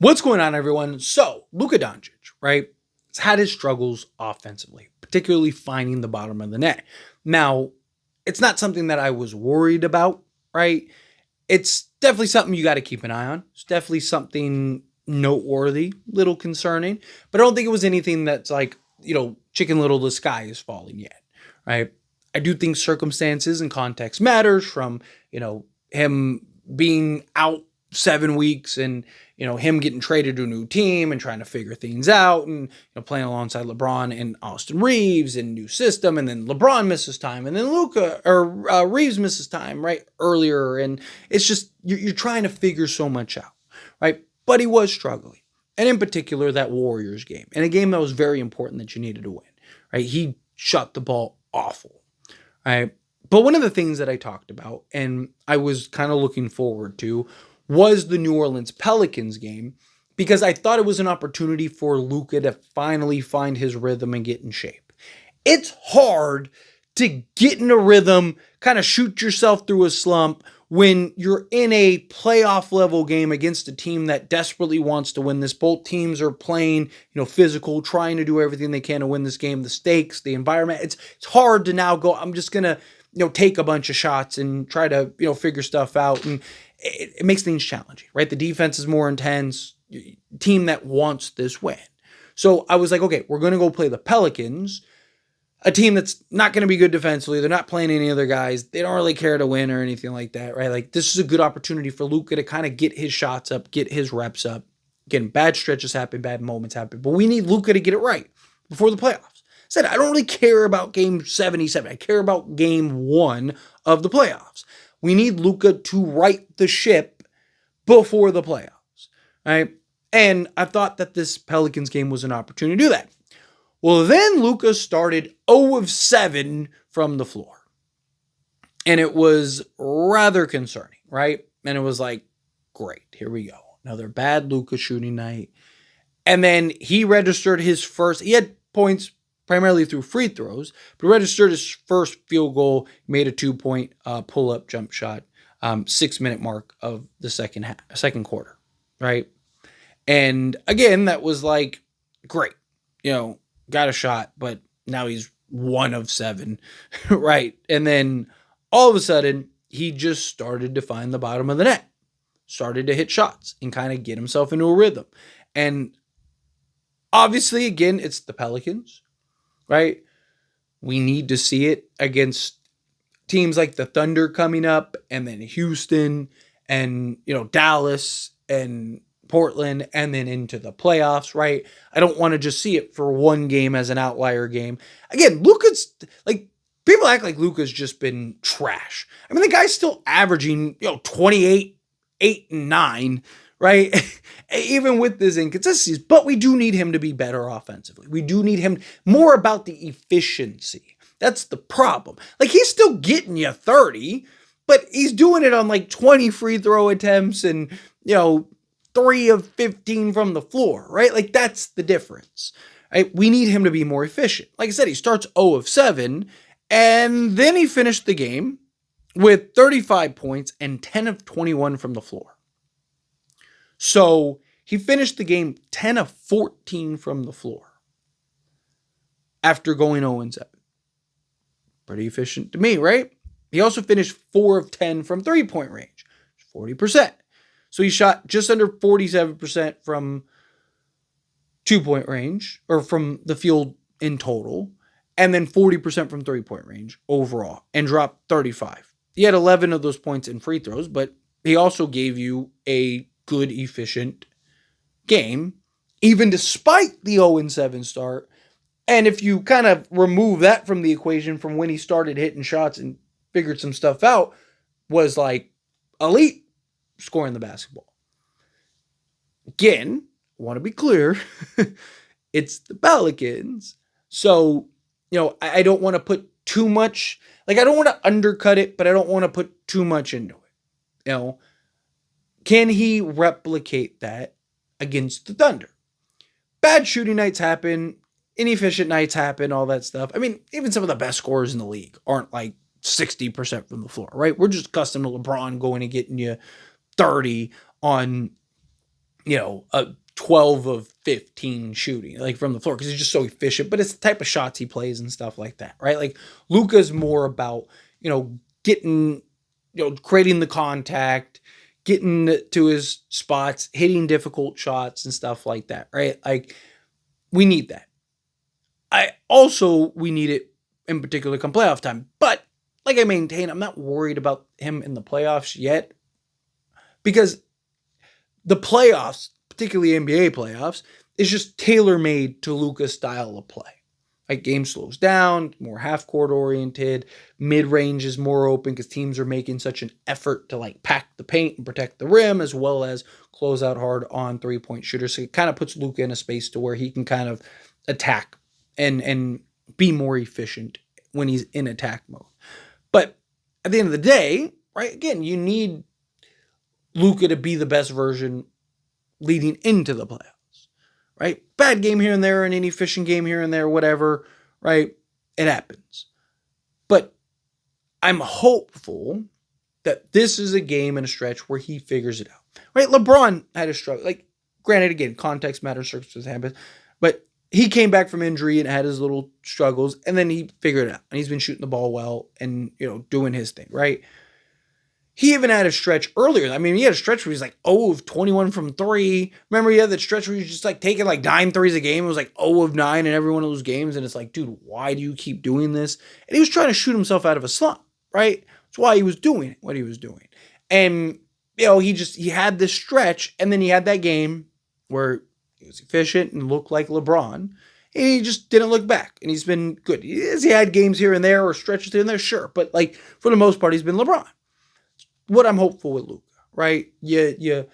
What's going on, everyone? So, Luka Doncic, right, has had his struggles offensively, particularly finding the bottom of the net. Now, it's not something that I was worried about, right? It's definitely something you got to keep an eye on. It's definitely something noteworthy, little concerning, but I don't think it was anything that's like, chicken little, the sky is falling yet, right? I do think circumstances and context matters from, him being out 7 weeks and, him getting traded to a new team and trying to figure things out and, playing alongside LeBron and Austin Reeves and new system. And then LeBron misses time and then Reeves misses time right earlier. And it's just, you're trying to figure so much out, right? But he was struggling. And in particular, that Warriors game, and a game that was very important that you needed to win, right? He shot the ball awful, right? But one of the things that I talked about and I was kind of looking forward to was the New Orleans Pelicans game because I thought it was an opportunity for Luka to finally find his rhythm and get in shape. It's hard to get in a rhythm, kind of shoot yourself through a slump when you're in a playoff level game against a team that desperately wants to win this. Both teams are playing, physical, trying to do everything they can to win this game. The stakes, the environment, it's hard to now go, I'm just going to, take a bunch of shots and try to, figure stuff out. And it makes things challenging, right? The defense is more intense, team that wants this win. So I was like, okay, we're going to go play the Pelicans, a team that's not going to be good defensively. They're not playing any other guys. They don't really care to win or anything like that, right? Like this is a good opportunity for Luka to kind of get his shots up, get his reps up. Again, bad stretches happen, bad moments happen, but we need Luka to get it right before the playoffs. Said I don't really care about game 77. I care about game 1 of the playoffs. We need Luka to right the ship before the playoffs, right? And I thought that this Pelicans game was an opportunity to do that. Well, then Luka started 0 of 7 from the floor. And it was rather concerning, right? And it was like, great, here we go. Another bad Luka shooting night. And then he registered he had points primarily through free throws, but registered his first field goal, made a 2-point pull-up jump shot, 6-minute mark of the second quarter, right? And again, that was like, great, got a shot, but now he's 1 of 7, right? And then all of a sudden, he just started to find the bottom of the net, started to hit shots and kind of get himself into a rhythm. And obviously, again, it's the Pelicans, right? We need to see it against teams like the Thunder coming up and then Houston and, Dallas and Portland and then into the playoffs, right? I don't want to just see it for one game as an outlier game. Again, Luka's like, people act like Luka's just been trash. I mean, the guy's still averaging, 28, 8, and 9, right? Even with this inconsistencies, but we do need him to be better offensively. We do need him more about the efficiency. That's the problem. Like he's still getting you 30, but he's doing it on like 20 free throw attempts and, 3 of 15 from the floor, right? Like that's the difference. Right? We need him to be more efficient. Like I said, he starts 0 of 7 and then he finished the game with 35 points and 10 of 21 from the floor. So he finished the game 10 of 14 from the floor after going 0 and 7. Pretty efficient to me, right? He also finished 4 of 10 from 3-point range, 40%. So he shot just under 47% from 2-point range or from the field in total, and then 40% from 3-point range overall and dropped 35. He had 11 of those points in free throws, but he also gave you a good, efficient game, even despite the 0 and 7 start. And if you kind of remove that from the equation from when he started hitting shots and figured some stuff out, was like elite scoring the basketball. Again, I want to be clear, it's the Pelicans. So, I don't want to put too much, like I don't want to undercut it, but I don't want to put too much into it. Can he replicate that against the Thunder? Bad shooting nights happen, inefficient nights happen, all that stuff. I mean, even some of the best scorers in the league aren't like 60% from the floor, right? We're just accustomed to LeBron going and getting you 30 on, a 12 of 15 shooting, like from the floor, because he's just so efficient. But it's the type of shots he plays and stuff like that, right? Like Luka's more about, getting, creating the contact, getting to his spots, hitting difficult shots and stuff like that, right? Like we need that. We need it in particular come playoff time. But like I maintain, I'm not worried about him in the playoffs yet, because the playoffs, particularly NBA playoffs, is just tailor made to Luka's style of play. Like game slows down, more half court oriented, mid range is more open because teams are making such an effort to like pack the paint and protect the rim, as well as close out hard on 3-point shooters. So it kind of puts Luka in a space to where he can kind of attack and be more efficient when he's in attack mode. But at the end of the day, right, again, you need Luka to be the best version leading into the playoffs, right? Bad game here and there, an inefficient game here and there, whatever, right? It happens. But I'm hopeful that this is a game and a stretch where he figures it out, right? LeBron had a struggle. Like, granted, again, context matters, circumstances happen, but he came back from injury and had his little struggles, and then he figured it out. And he's been shooting the ball well and, doing his thing, right? He even had a stretch earlier. I mean, he had a stretch where he's like 0 of 21 from 3. Remember, he had that stretch where he was just like taking like 9 threes a game. It was like 0 of 9 in every one of those games. And it's like, dude, why do you keep doing this? And he was trying to shoot himself out of a slump, right? That's why he was doing what he was doing. And, he had this stretch, and then he had that game where he was efficient and looked like LeBron. And he just didn't look back. And he's been good. He had games here and there or stretches here and there, sure. But like for the most part, he's been LeBron. What I'm hopeful with Luka, right? You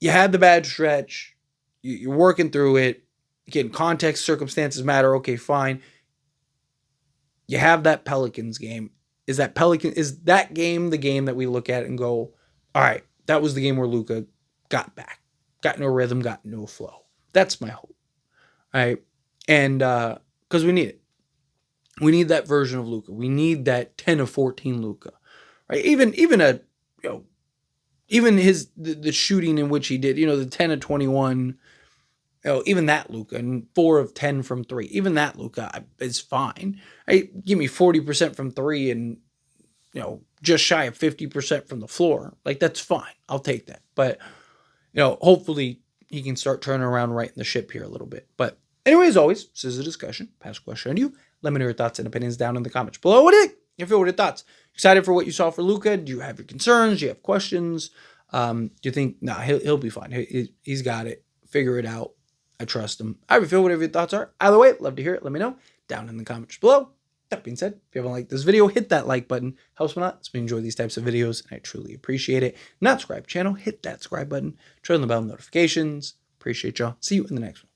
had the bad stretch. You're working through it. Again, context, circumstances matter. Okay, fine. You have that Pelicans game. Is that game the game that we look at and go, all right, that was the game where Luka got back, got into a rhythm, got into a flow. That's my hope, right? And because we need it. We need that version of Luka. We need that 10 of 14 Luka. Right? Even the shooting in which he did, the 10 of 21, even that Luka, and 4 of 10 from 3, even that Luka is fine. Right? Give me 40% from 3 and just shy of 50% from the floor. Like, that's fine. I'll take that. But hopefully he can start turning around right in the ship here a little bit. But anyway, as always, this is a discussion. Pass a question on you. Let me know your thoughts and opinions down in the comments below. What do you feel? What are your thoughts? Excited for what you saw for Luka? Do you have your concerns? Do you have questions? Do you think, he'll be fine. He's got it. Figure it out. I trust him. I feel whatever your thoughts are. Either way, love to hear it. Let me know down in the comments below. That being said, if you haven't liked this video, hit that like button. Helps me out. So we enjoy these types of videos, and I truly appreciate it. Not subscribe channel, hit that subscribe button. Turn on the bell notifications. Appreciate y'all. See you in the next one.